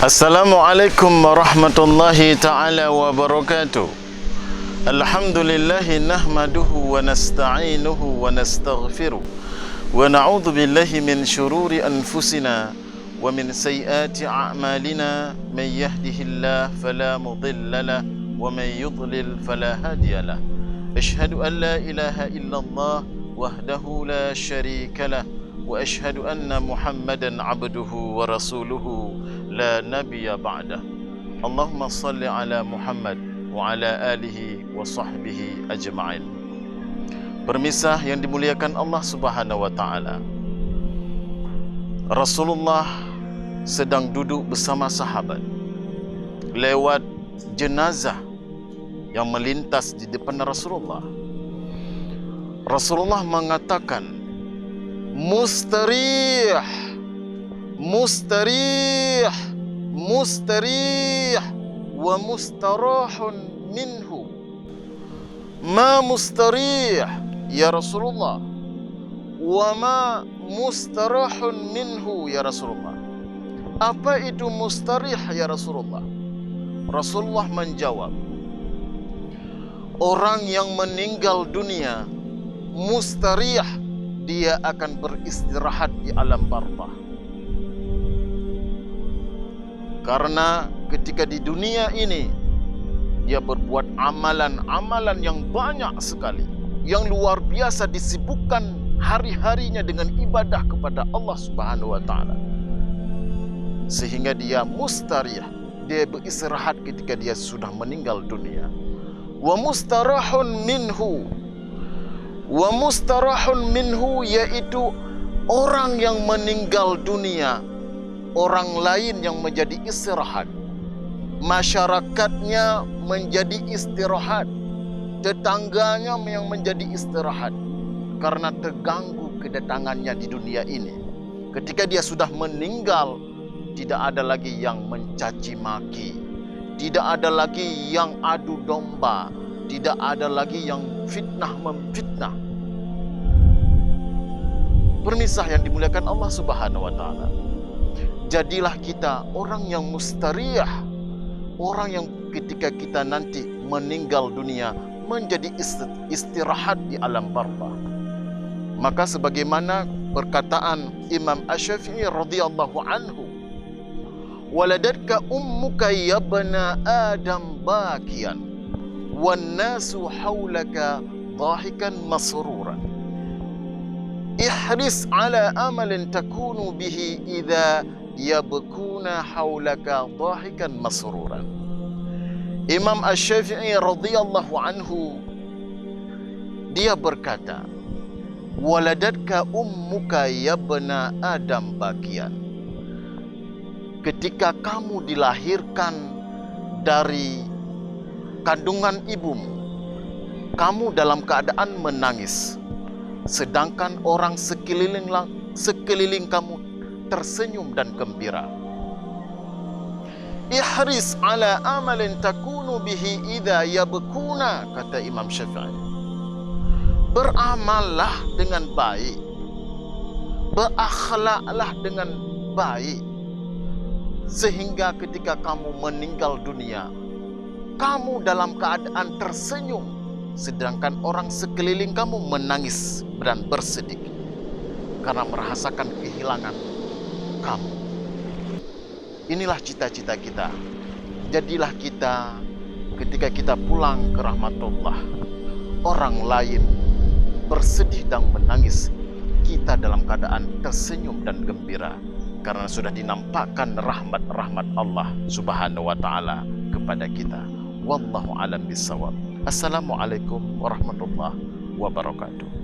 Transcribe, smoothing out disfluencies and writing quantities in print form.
Assalamualaikum warahmatullahi ta'ala wabarakatuh. Alhamdulillahi nahmaduhu wa nasta'inuhu wa nastaghfiruh wa na'udhu billahi min syururi anfusina wa min sayyiati a'malina. Man yahdihillah fala mudhillalah wa man yudlil fala hadiyalah. Ashhadu an la ilaha illallah wahdahu la syarikalah wa ashhadu anna Muhammadan abduhu wa rasuluhu la nabiyya ba'dah. Allahumma salli ala Muhammad wa ala alihi wa sahbihi ajma'in. Permisah yang dimuliakan Allah Subhanahu wa taala. Rasulullah sedang duduk bersama sahabat. Lewat jenazah yang melintas di depan Rasulullah. Rasulullah mengatakan, mustarih, mustarih, mustarih wa mustarahun minhu. Ma mustarih ya Rasulullah, wa ma mustarahun minhu ya Rasulullah. Apa itu mustarih ya Rasulullah? Rasulullah menjawab, orang yang meninggal dunia mustarih, dia akan beristirahat di alam barzakh. Karena ketika di dunia ini dia berbuat amalan-amalan yang banyak sekali, yang luar biasa, disibukkan hari-harinya dengan ibadah kepada Allah Subhanahu wa taala. Sehingga dia mustarih, dia beristirahat ketika dia sudah meninggal dunia. Wa mustarahun minhu, wa mustarahun minhu, yaitu orang yang meninggal dunia, orang lain yang menjadi istirahat, masyarakatnya menjadi istirahat, tetangganya yang menjadi istirahat, karena terganggu kedatangannya di dunia ini. Ketika dia sudah meninggal, tidak ada lagi yang mencaci maki, tidak ada lagi yang adu domba, tidak ada lagi yang fitnah memfitnah. Permisah yang dimuliakan Allah Subhanahu wa taala. Jadilah kita orang yang mustarih, orang yang ketika kita nanti meninggal dunia menjadi istirahat di alam barzakh. Maka sebagaimana perkataan Imam Asy-Syafi'i radhiyallahu anhu, waladatka ummuka yabna adam bakian wan nasu haulaka dhahikan masruran. Ihris ala amalin takunu bihi idza yabkuna haulaka dhahikan masruran. Imam Asy-Syafi'i radhiyallahu anhu, dia berkata, waladatka ummuka yabna adam bakian. Ketika kamu dilahirkan dari kandungan ibumu, kamu dalam keadaan menangis, sedangkan orang sekeliling kamu tersenyum dan gembira. Ihris ala amalin takunu bihi idza yabkuna, kata Imam Syafi'i. Beramallah dengan baik, berakhlaklah dengan baik, sehingga ketika kamu meninggal dunia, kamu dalam keadaan tersenyum, sedangkan orang sekeliling kamu menangis dan bersedih karena merasakan kehilangan kamu. Inilah cita-cita kita. Jadilah kita ketika kita pulang ke rahmatullah, orang lain bersedih dan menangis, kita dalam keadaan tersenyum dan gembira karena sudah dinampakkan rahmat-rahmat Allah Subhanahu wa taala kepada kita. Wallahu alam bisawab. Assalamualaikum warahmatullahi wabarakatuh.